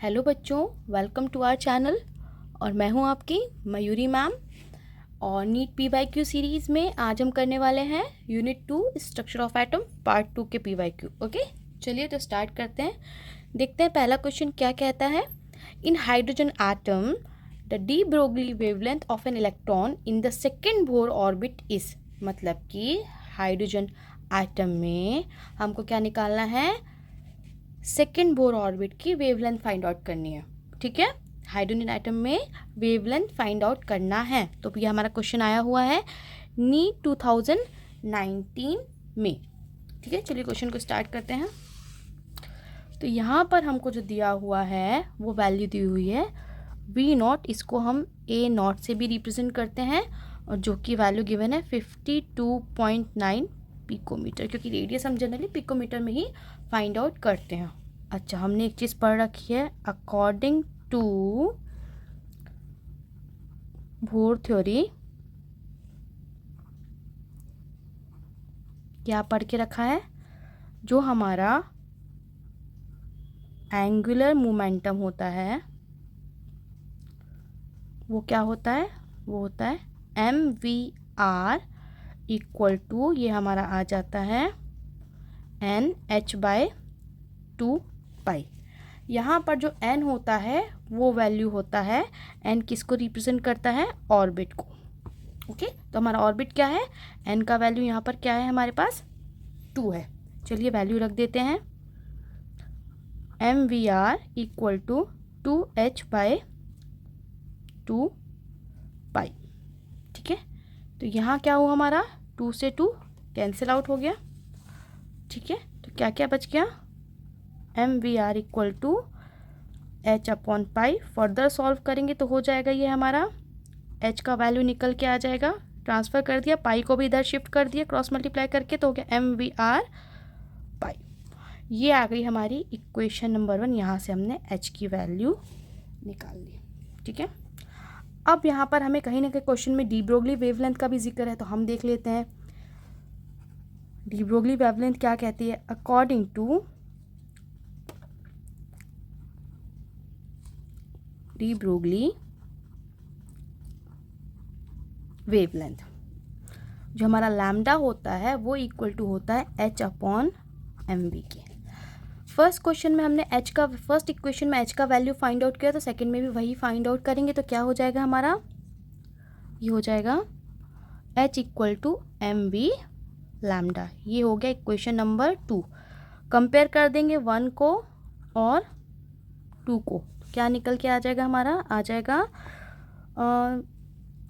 Hello बच्चों, welcome to our channel. और मैं हूं आपकी मयूरी मैम। और नीट PYQ सीरीज़ में आज हम करने वाले हैं unit 2 structure of atom part 2 के PYQ। ओके, चलिए तो स्टार्ट करते हैं। देखते हैं पहला क्वेश्चन क्या कहता है। In hydrogen atom the de Broglie wavelength of an electron in the second Bohr orbit is. मतलब कि हाइड्रोजन एटम में हमको क्या निकालना है, सेकेंड बोर ऑर्बिट की वेवलेंथ फाइंड आउट करनी है। ठीक है, हाइड्रोजन एटम में वेवलेंथ फाइंड आउट करना है। तो ये हमारा क्वेश्चन आया हुआ है नीट 2019 में। ठीक है, चलिए क्वेश्चन को स्टार्ट करते हैं। तो यहाँ पर हमको जो दिया हुआ है वो वैल्यू दी हुई है V0। इसको हम A0 से भी रिप्रेजेंट करते हैं और जो कि वैल्यू गिवन है 52.9 पिकोमीटर, क्योंकि रेडियस हम जनरली पिकोमीटर में ही फाइंड आउट करते हैं। अच्छा, हमने एक चीज़ पढ़ रखी है, अकॉर्डिंग टू बोर थ्योरी। क्या पढ़ के रखा है, जो हमारा एंगुलर मोमेंटम होता है वो क्या होता है, वो होता है MVR इक्वल टू, ये हमारा आ जाता है NH/2 पाई। यहाँ पर जो n होता है वो वैल्यू होता है, n किसको रिप्रेजेंट करता है, ऑर्बिट को। ओके, तो हमारा ऑर्बिट क्या है, n का वैल्यू यहाँ पर क्या है, हमारे पास 2 है। चलिए वैल्यू रख देते हैं, MVR इक्वल टू 2H/2 पाई। ठीक है, तो यहाँ क्या हुआ, हमारा 2 से 2 कैंसिल आउट हो गया। ठीक है, तो क्या क्या बच गया, MVR इक्वल टू H/पाई। फर्दर सॉल्व करेंगे तो हो जाएगा ये हमारा H का वैल्यू निकल के आ जाएगा, ट्रांसफ़र कर दिया, पाई को भी इधर शिफ्ट कर दिया, क्रॉस मल्टीप्लाई करके, तो हो गया MVR पाई। ये आ गई हमारी इक्वेशन नंबर 1। यहाँ से हमने H की वैल्यू निकाल ली। ठीक है, अब यहाँ पर हमें कहीं ना कहीं क्वेश्चन में डी ब्रोगली वेवलेंथ का भी जिक्र है, तो हम देख लेते हैं डी ब्रोगली वेवलेंथ क्या कहती है। According to de Broglie wavelength, जो हमारा लैम्डा होता है वो इक्वल टू होता है H/mv के। फर्स्ट क्वेश्चन में हमने H का, फर्स्ट इक्वेशन में H का वैल्यू फाइंड आउट किया, तो सेकंड में भी वही फाइंड आउट करेंगे। तो क्या हो जाएगा हमारा, ये हो जाएगा H equal to mv lambda. ये हो गया इक्वेशन नंबर 2। कंपेयर कर देंगे 1 को और 2 को, क्या निकल के आ जाएगा, हमारा आ जाएगा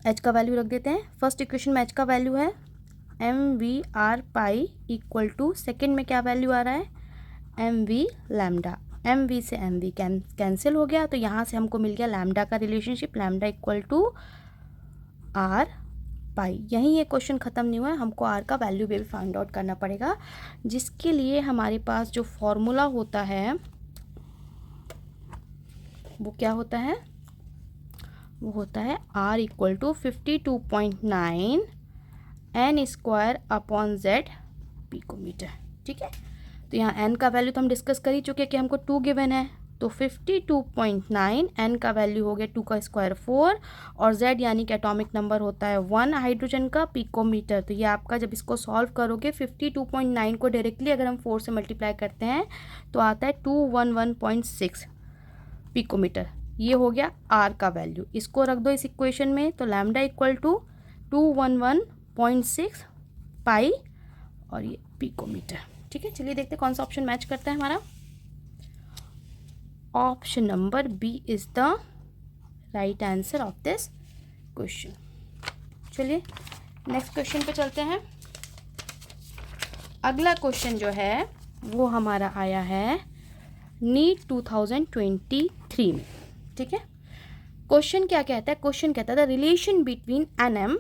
H का वैल्यू रख देते हैं। फर्स्ट इक्वेशन में H का वैल्यू है MVR pi equal to, second में क्या वैल्यू आ रहा है, MV लैम्डा। MV से MV कैंसिल हो गया, तो यहाँ से हमको मिल गया लैम्डा का relationship, lambda equal to R pi. यहीं ये क्वेश्चन ख़त्म नहीं हुआ है, हमको R का वैल्यू भी फाइंड आउट करना पड़ेगा, जिसके लिए हमारे पास जो फॉर्मूला होता है वो क्या होता है, वो होता है R equal to 52.9 N² Z picometre. ठीक है, तो यहाँ n का वैल्यू तो हम डिस्कस कर ही चुके हैं कि हमको 2 गिवन है, तो 52.9, n का वैल्यू हो गया 2 का स्क्वायर 4, और z यानी कि एटॉमिक नंबर होता है 1 हाइड्रोजन का, पिकोमीटर। तो ये आपका जब इसको सॉल्व करोगे 52.9 को डायरेक्टली अगर हम 4 से मल्टीप्लाई करते हैं तो आता है 211.6 पिकोमीटर। ये हो गया R का वैल्यू, इसको रख दो इस इक्वेशन में, तो लैम्डा इक्वल टू 211.6 पाई और ये पिकोमीटर। ठीक है, चलिए देखते हैं कौन सा ऑप्शन मैच करता है हमारा। Option number B is the right answer of this question. चलिए नेक्स्ट क्वेश्चन पे चलते हैं। अगला क्वेश्चन जो है वो हमारा आया है नीट 2023 में। ठीक है, क्वेश्चन क्या कहता है, क्वेश्चन कहता है the relation between NM,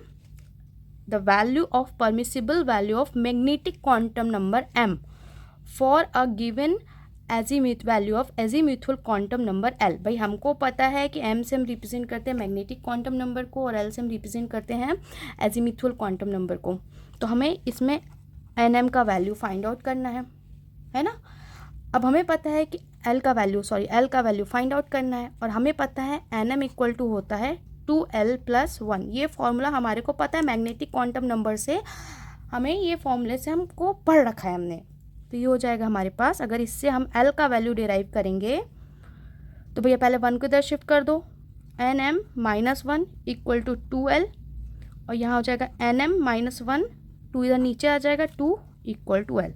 the value of permissible value of magnetic quantum number M for a given azimuth value of azimuthal quantum number L। भाई हमको पता है कि M से हम रिप्रेजेंट करते हैं मैग्नेटिक क्वांटम नंबर को और L से हम रिप्रेजेंट करते हैं एजीम्यूथुअल क्वांटम नंबर को। तो हमें इसमें NM का वैल्यू फाइंड आउट करना है ना। अब हमें पता है कि एल का वैल्यू फाइंड आउट करना है। और हमें पता है NM इक्वल टू होता है 2L+1। ये फॉर्मूला हमारे को पता है मैग्नेटिक क्वांटम नंबर से, हमें ये फॉर्मूले से हमको पढ़ रखा है हमने। तो ये हो जाएगा हमारे पास, अगर इससे हम L का वैल्यू डिराइव करेंगे तो भैया पहले 1 को इधर शिफ्ट कर दो, NM-1 इक्वल टू 2L, और यहाँ हो जाएगा NM-1, 2 इधर नीचे आ जाएगा, 2 इक्वल टू L।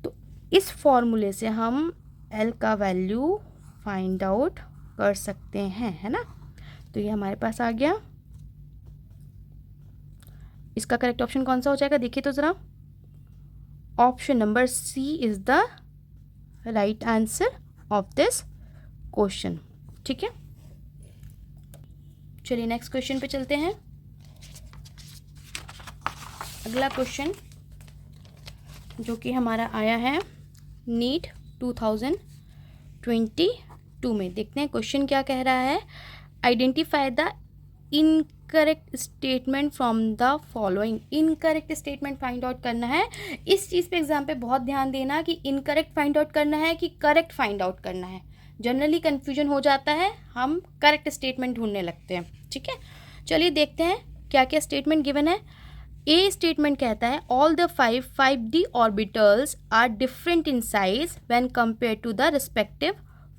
तो इस फॉर्मूले से हम L का वैल्यू फाइंड आउट कर सकते हैं, है ना। तो ये हमारे पास आ गया। इसका करेक्ट ऑप्शन कौन सा हो जाएगा, देखिए तो ज़रा। Option number C is the right answer of this question. ठीक है, चलिए नेक्स्ट क्वेश्चन पे चलते हैं। अगला क्वेश्चन जो कि हमारा आया है नीट 2022 में, देखते हैं क्वेश्चन क्या कह रहा है। Identify the incorrect statement from the following. Incorrect statement find out करना है। इस चीज़ पे एग्जाम पे बहुत ध्यान देना कि इनकरेक्ट फाइंड आउट करना है कि करेक्ट फाइंड आउट करना है। जनरली कन्फ्यूजन हो जाता है, हम करेक्ट स्टेटमेंट ढूंढने लगते हैं। ठीक है, चलिए देखते हैं क्या क्या स्टेटमेंट गिवन है। ए स्टेटमेंट कहता है all the 5D orbitals are different in size when compare to the respective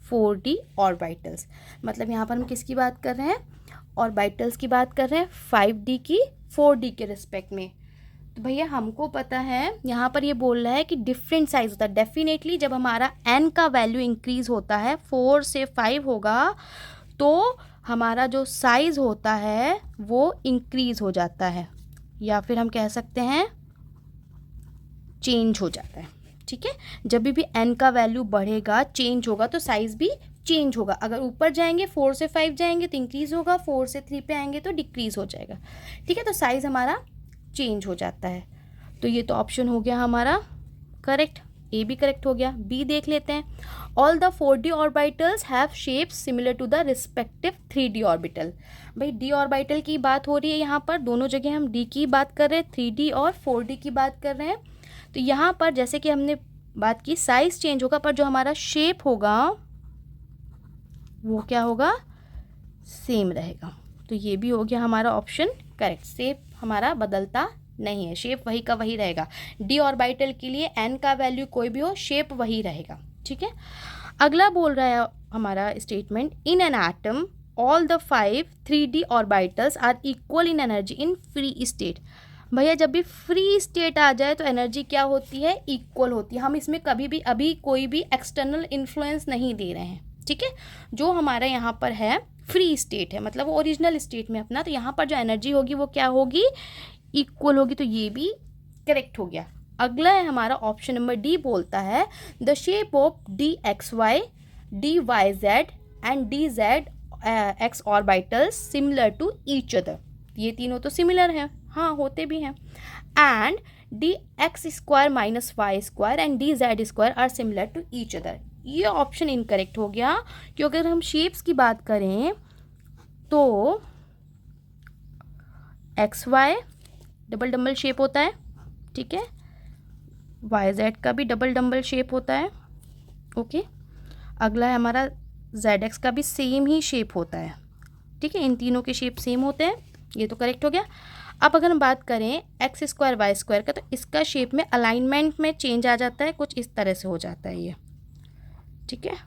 4D orbitals. मतलब यहाँ पर हम किसकी बात कर रहे हैं, ऑर्बिटल्स की बात कर रहे हैं 5D की 4D के रिस्पेक्ट में। तो भैया हमको पता है यहाँ पर ये बोल रहा है कि डिफरेंट साइज होता है। डेफिनेटली जब हमारा n का वैल्यू इंक्रीज होता है, 4 से 5 होगा, तो हमारा जो साइज होता है वो इंक्रीज हो जाता है, या फिर हम कह सकते हैं चेंज हो जाता है। ठीक है, जब भी n का वैल्यू बढ़ेगा, चेंज होगा, तो साइज भी चेंज होगा। अगर ऊपर जाएंगे 4 से 5 जाएंगे तो इंक्रीज होगा, 4 से 3 पे आएंगे तो डिक्रीज हो जाएगा। ठीक है, तो साइज हमारा चेंज हो जाता है। तो ये तो ऑप्शन हो गया हमारा करेक्ट, ए भी करेक्ट हो गया। बी देख लेते हैं। All the 4D orbitals have shapes similar to the respective 3D orbital. भाई डी ऑर्बिटल की बात हो रही है यहाँ पर, दोनों जगह हम डी की बात कर रहे हैं, 3D और 4D की बात कर रहे हैं। तो यहाँ पर जैसे कि हमने बात की साइज चेंज होगा, पर जो हमारा शेप होगा वो क्या होगा, सेम रहेगा। तो ये भी हो गया हमारा ऑप्शन करेक्ट। शेप हमारा बदलता नहीं है, शेप वही का वही रहेगा। डी ऑर्बिटल के लिए n का वैल्यू कोई भी हो, शेप वही रहेगा। ठीक है, अगला बोल रहा है हमारा statement, in an atom all the 5 3D orbitals are equal in energy in free state. भैया जब भी फ्री स्टेट आ जाए तो एनर्जी क्या होती है, इक्वल होती है। हम इसमें कभी भी अभी कोई भी एक्सटर्नल इन्फ्लुएंस नहीं दे रहे हैं। ठीक है, जो हमारा यहाँ पर है फ्री स्टेट है, मतलब वो ओरिजिनल स्टेट में अपना, तो यहाँ पर जो एनर्जी होगी वो क्या होगी, इक्वल होगी। तो ये भी करेक्ट हो गया। अगला है हमारा ऑप्शन नंबर डी, बोलता है the shape of DXY, DYZ and DZX orbitals similar to each other. ये तीनों तो सिमिलर हैं, हाँ होते भी हैं। And DX² - Y² and DZ² are similar to each other. ये ऑप्शन इनकरेक्ट हो गया, क्योंकि अगर हम शेप्स की बात करें तो XY डबल डम्बल शेप होता है, ठीक है, YZ का भी डबल डम्बल शेप होता है, ओके। अगला है हमारा ZX का भी सेम ही शेप होता है, ठीक है, इन तीनों के शेप सेम होते हैं, ये तो करेक्ट हो गया। अब अगर हम बात करें X² Y² का, तो इसका शेप में अलाइनमेंट में चेंज आ जाता है, कुछ इस तरह से हो जाता है ये, ठीक है।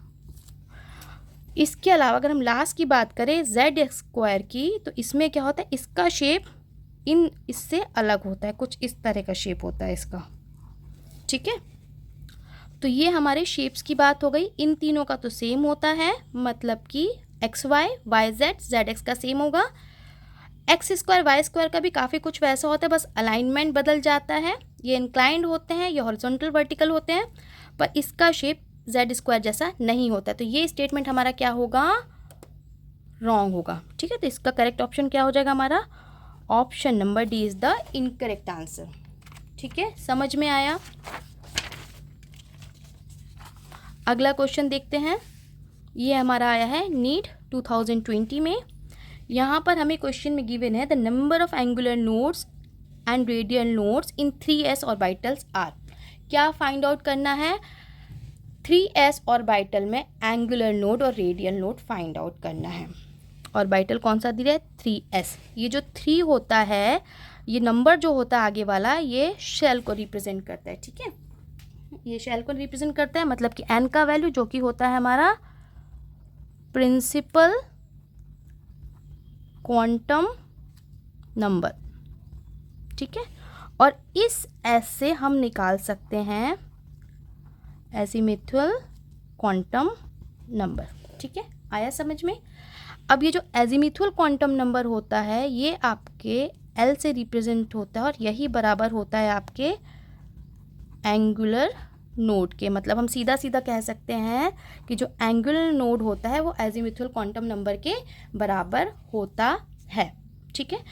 इसके अलावा अगर हम लास्ट की बात करें ZX² की, तो इसमें क्या होता है, इसका शेप इससे अलग होता है, कुछ इस तरह का शेप होता है इसका, ठीक है। तो ये हमारे शेप्स की बात हो गई। इन तीनों का तो सेम होता है, मतलब कि XY YZ ZX का सेम होगा। X² Y² का भी काफ़ी कुछ वैसा होता है, बस अलाइनमेंट बदल जाता है, ये इंक्लाइंड होते हैं, ये हॉरिजॉन्टल वर्टिकल होते हैं, पर इसका शेप Z² जैसा नहीं होता। तो ये स्टेटमेंट हमारा क्या होगा, रॉन्ग होगा, ठीक है। तो इसका करेक्ट ऑप्शन क्या हो जाएगा हमारा, option number D is the incorrect answer, ठीक है। समझ में आया। अगला क्वेश्चन देखते हैं, ये हमारा आया है नीट 2020 में। यहाँ पर हमें क्वेश्चन में गिवन है the number of angular nodes and radial nodes in 3s orbitals are. क्या फाइंड आउट करना है, 3s ऑर्बिटल में एंगुलर नोड और रेडियल नोड फाइंड आउट करना है। ऑर्बिटल कौन सा दिया है? 3s। ये जो 3 होता है, ये नंबर जो होता है आगे वाला, ये शेल को रिप्रेजेंट करता है। ठीक है, ये शेल को रिप्रेजेंट करता है, मतलब कि n का वैल्यू जो कि होता है हमारा प्रिंसिपल क्वांटम नंबर। ठीक है, और इस s से हम निकाल सकते हैं एजीमुथल क्वांटम नंबर। ठीक है, आया समझ में? अब ये जो एजीमुथल क्वांटम नंबर होता है, ये आपके L से रिप्रेजेंट होता है और यही बराबर होता है आपके एंगुलर नोड के। मतलब हम सीधा सीधा कह सकते हैं कि जो एंगुलर नोड होता है वो एजीमुथल क्वांटम नंबर के बराबर होता है। ठीक है,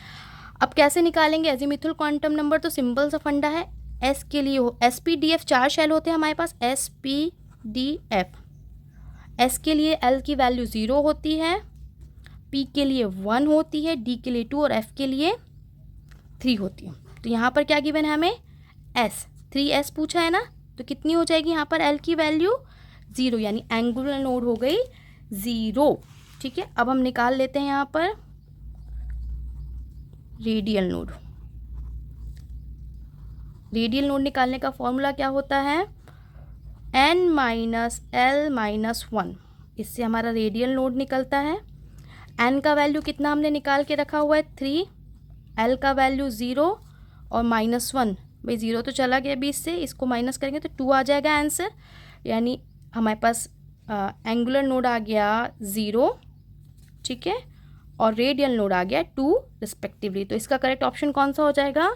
अब कैसे निकालेंगे एजीमुथल क्वांटम नंबर? तो सिंपल सा फंडा है। S के लिए SPDF 4 शेल होते हैं हमारे पास, SPDF। S के लिए L की वैल्यू 0 होती है, P के लिए 1 होती है, D के लिए 2 और F के लिए 3 होती है। तो यहाँ पर क्या गिवन है हमें? S 3S पूछा है ना, तो कितनी हो जाएगी यहाँ पर L की वैल्यू? 0, यानी एंगुलर नोड हो गई 0। ठीक है, अब हम निकाल लेते हैं यहाँ पर रेडियल नोड। रेडियल नोड निकालने का फॉर्मूला क्या होता है? n minus L minus 1। इससे हमारा रेडियल नोड निकलता है। n का वैल्यू कितना हमने निकाल के रखा हुआ है? 3। l का वैल्यू 0 और -1, भाई 0 तो चला गया 20 से, इसको माइनस करेंगे तो 2 आ जाएगा आंसर। यानी हमारे पास एंगुलर नोड आ गया 0, ठीक है, और रेडियल नोड आ गया 2 रिस्पेक्टिवली। तो इसका करेक्ट ऑप्शन कौन सा हो जाएगा?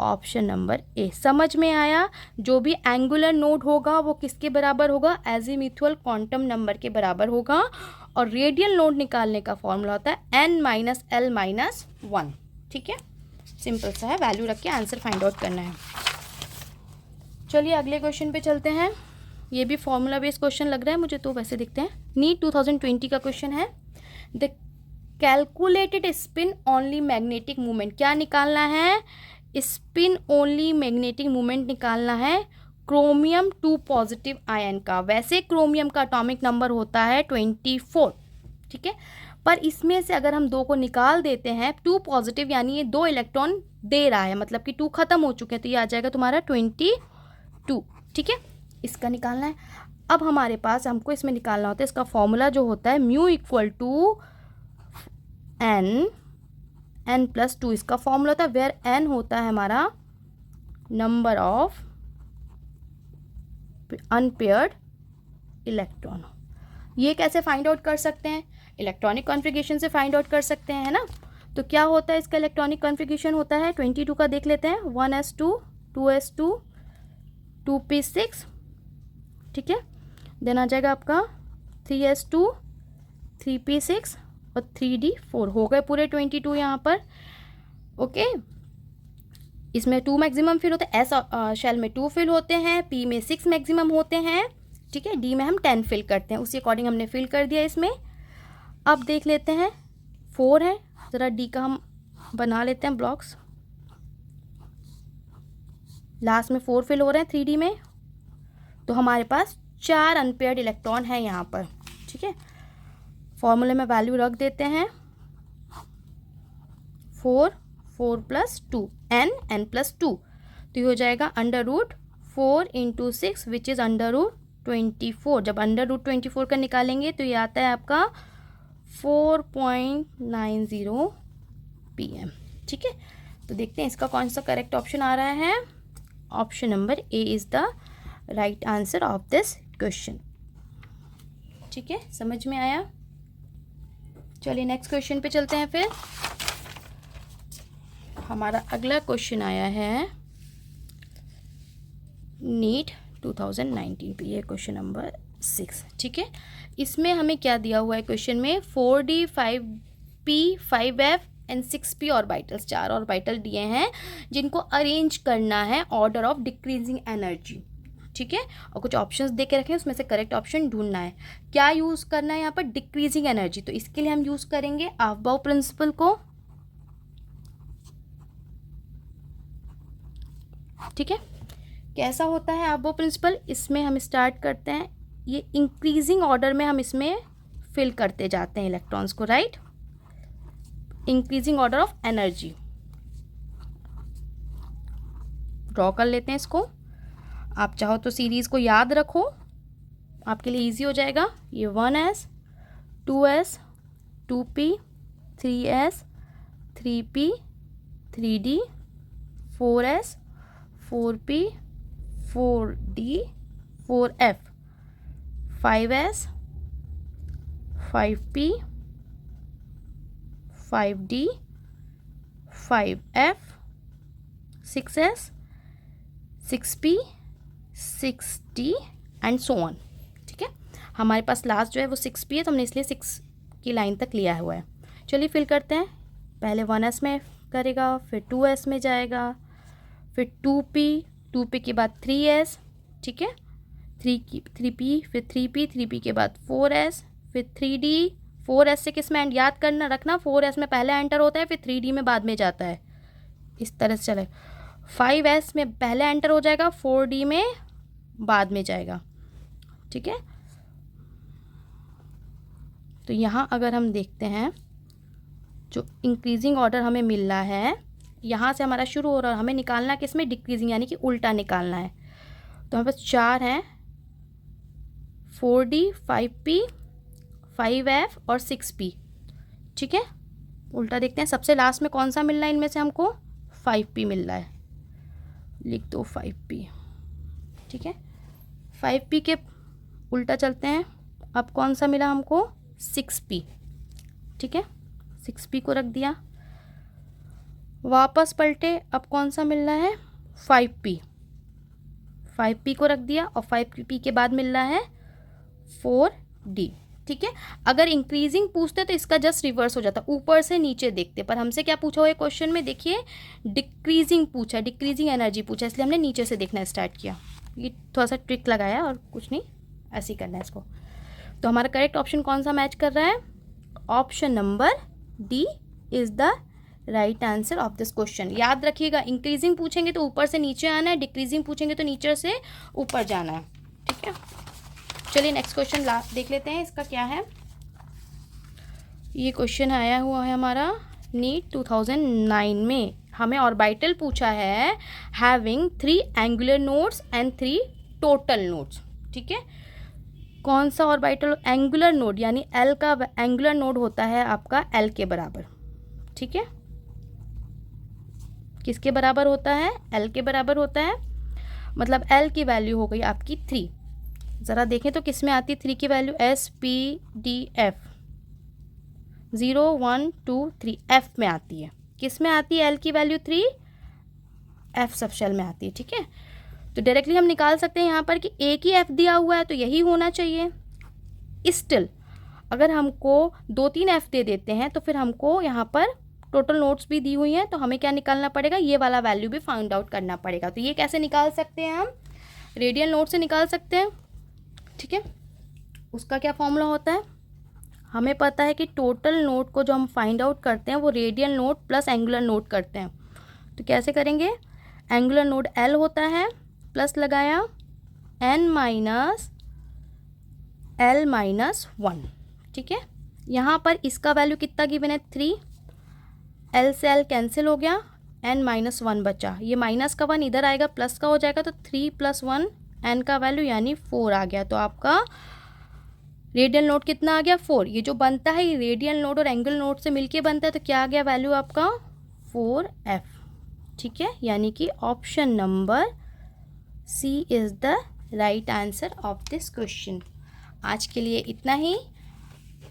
Option number A. समझ में आया? जो भी एंगुलर नोड होगा वो किसके बराबर होगा? एजीमुथल क्वांटम नंबर के बराबर होगा। और रेडियल नोड निकालने का फॉर्मूला होता है n माइनस एल माइनस 1। ठीक है, सिंपल सा है, वैल्यू रख के आंसर फाइंड आउट करना है। चलिए अगले क्वेश्चन पे चलते हैं। ये भी फॉर्मूला बेस्ड क्वेश्चन लग रहा है मुझे, तो वैसे देखते हैं। नीट 2020 का क्वेश्चन है। The calculated spin only magnetic movement. क्या निकालना है? स्पिन ओनली मैग्नेटिक मूवमेंट निकालना है क्रोमियम 2 पॉजिटिव आयन का। वैसे क्रोमियम का एटॉमिक नंबर होता है 24, ठीक है, पर इसमें से अगर हम 2 को निकाल देते हैं, 2 पॉजिटिव यानी ये 2 इलेक्ट्रॉन दे रहा है, मतलब कि 2 खत्म हो चुके हैं, तो ये आ जाएगा तुम्हारा 22। ठीक है, इसका निकालना है। अब हमारे पास हमको इसमें निकालना होता है, इसका फॉर्मूला जो होता है mu equal to n plus 2 इसका फॉर्मूला होता है, वेयर n होता है हमारा नंबर ऑफ अनपेयर्ड इलेक्ट्रॉन। ये कैसे फाइंड आउट कर सकते हैं? इलेक्ट्रॉनिक कॉन्फ़िगरेशन से फाइंड आउट कर सकते हैं, है ना। तो क्या होता है इसका इलेक्ट्रॉनिक कॉन्फ़िगरेशन होता है 22 का, देख लेते हैं। 1s2 2s2 2p6, ठीक है, देन आ जाएगा आपका 3s2 3p6 और 3d4। हो गए पूरे 22 यहाँ पर। ओके, इसमें 2 मैक्सिमम फिल होते हैं, एस शेल में 2 फिल होते हैं, पी में 6 मैक्सिमम होते हैं, ठीक है, डी में हम 10 फिल करते हैं, उसी अकॉर्डिंग हमने फिल कर दिया इसमें। अब देख लेते हैं 4 है, ज़रा डी का हम बना लेते हैं ब्लॉक्स। लास्ट में 4 फिल हो रहे हैं 3d में, तो हमारे पास 4 अनपेयर्ड इलेक्ट्रॉन है यहाँ पर, ठीक है। फॉर्मूले में वैल्यू रख देते हैं 4 4 प्लस 2 n प्लस 2, तो ये हो जाएगा √4 × 6 विच इज़ √24। जब √24 का निकालेंगे तो ये आता है आपका 4.90 pm, ठीक है। तो देखते हैं इसका कौन सा करेक्ट ऑप्शन आ रहा है। Option number A is the right answer of this question, ठीक है, समझ में आया। चलिए नेक्स्ट क्वेश्चन पे चलते हैं। फिर हमारा अगला क्वेश्चन आया है नीट 2019 पे, ये क्वेश्चन नंबर 6, ठीक है। इसमें हमें क्या दिया हुआ है क्वेश्चन में? 4d 5p 5f and 6p orbitals, 4 orbital दिए हैं जिनको अरेंज करना है ऑर्डर ऑफ डिक्रीजिंग एनर्जी, ठीक है, और कुछ ऑप्शंस दे के रखे हैं, उसमें से करेक्ट ऑप्शन ढूंढना है। क्या यूज़ करना है यहाँ पर? Decreasing energy. तो इसके लिए हम यूज़ करेंगे अफबाउ प्रिंसिपल को, ठीक है। कैसा होता है अब वो प्रिंसिपल, इसमें हम स्टार्ट करते हैं, ये इंक्रीजिंग ऑर्डर में हम इसमें फिल करते जाते हैं इलेक्ट्रॉन्स को, right, increasing order of energy. Draw कर लेते हैं इसको। आप चाहो तो सीरीज़ को याद रखो, आपके लिए इजी हो जाएगा। ये 1s 2s 2p 3s 3p 3d 4s 4p 4d 4f 5s 5p 5d 5f 6s 6p 6d and so on. ठीक है, हमारे पास लास्ट जो है वो 6p है, तो हमने इसलिए 6 की लाइन तक लिया हुआ है। चलिए फिल करते हैं। पहले 1s में करेगा, फिर 2s में जाएगा, फिर 2p के बाद 3s, ठीक है, 3p, फिर 3p के बाद 4s, फिर 3d, 4s से किस में एंड याद करना रखना, 4s में पहले एंटर होता है, फिर 3d में बाद में जाता है, इस तरह से चले। 5s में पहले एंटर हो जाएगा, 4d में बाद में जाएगा। ठीक है, तो यहाँ अगर हम देखते हैं जो इंक्रीजिंग ऑर्डर हमें मिल रहा है, यहाँ से हमारा शुरू हो रहा है, हमें निकालना किस में, डिक्रीजिंग, यानी कि उल्टा निकालना है। तो हमारे पास 4 हैं, 4d 5p 5f और 6p। ठीक है, उल्टा देखते हैं, सबसे लास्ट में कौन सा मिल रहा है इनमें से, हमको 5p मिल रहा है, लिख दो 5p। ठीक है, 5p के उल्टा चलते हैं, अब कौन सा मिला हमको, 6p। ठीक है, 6p को रख दिया, वापस पलटे, अब कौन सा मिल रहा है, 5p, 5p को रख दिया, और 5p के बाद मिल रहा है 4d। ठीक है, अगर इंक्रीजिंग पूछते तो इसका जस्ट रिवर्स हो जाता, ऊपर से नीचे देखते, पर हमसे क्या पूछा हुआ है क्वेश्चन में, देखिए डिक्रीजिंग पूछा, डिक्रीजिंग एनर्जी पूछा, इसलिए हमने नीचे से देखना स्टार्ट किया। ये थोड़ा सा ट्रिक लगाया और कुछ नहीं, ऐसे ही करना है इसको। तो हमारा करेक्ट ऑप्शन कौन सा मैच कर रहा है, option number D is the right answer of this question. याद रखिएगा, इंक्रीजिंग पूछेंगे तो ऊपर से नीचे आना है, डिक्रीजिंग पूछेंगे तो नीचे से ऊपर जाना है। ठीक है, चलिए नेक्स्ट क्वेश्चन देख लेते हैं, इसका क्या है। ये क्वेश्चन आया हुआ है हमारा नीट 2009 में, हमें ऑर्बिटल पूछा है having 3 angular nodes and 3 total nodes. ठीक है, कौन सा ऑर्बिटल, एंगुलर नोड, यानी एल का एंगुलर नोड होता है आपका एल के बराबर। ठीक है, किसके बराबर होता है, एल के बराबर होता है, मतलब एल की वैल्यू हो गई आपकी 3। ज़रा देखें तो किस में आती है 3 की value, S P D F, 0 1 2 3 F में आती है। किस में आती है एल की वैल्यू 3, एफ सबशेल में आती है। ठीक है, तो डायरेक्टली हम निकाल सकते हैं यहाँ पर कि एक ही एफ दिया हुआ है तो यही होना चाहिए। स्टिल अगर हमको 2-3 एफ दे देते हैं तो फिर हमको यहाँ पर टोटल नोट्स भी दी हुई हैं, तो हमें क्या निकालना पड़ेगा, ये वाला वैल्यू भी फाइंड आउट करना पड़ेगा। तो ये कैसे निकाल सकते हैं, हम रेडियल नोट से निकाल सकते हैं। ठीक है, उसका क्या फॉर्मूला होता है, हमें पता है कि टोटल नोट को जो हम फाइंड आउट करते हैं वो radial note plus angular note करते हैं। तो कैसे करेंगे, एंगुलर नोट एल होता है, प्लस लगाया n माइनस एल माइनस 1। ठीक है, यहाँ पर इसका वैल्यू कितना गिवन है 3, एल से एल कैंसिल हो गया, n माइनस 1 बचा, ये माइनस का 1 इधर आएगा, प्लस का हो जाएगा, तो 3 + 1 n का वैल्यू यानी 4 आ गया। तो आपका रेडियल नोट कितना आ गया, 4। ये जो बनता है ये रेडियल नोट और एंगुलर नोट से मिलके बनता है, तो क्या आ गया वैल्यू आपका 4f। ठीक है, यानी कि option number C is the right answer of this question. आज के लिए इतना ही।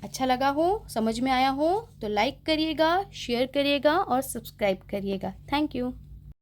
अच्छा लगा हो, समझ में आया हो तो लाइक करिएगा, शेयर करिएगा और सब्सक्राइब करिएगा। Thank you.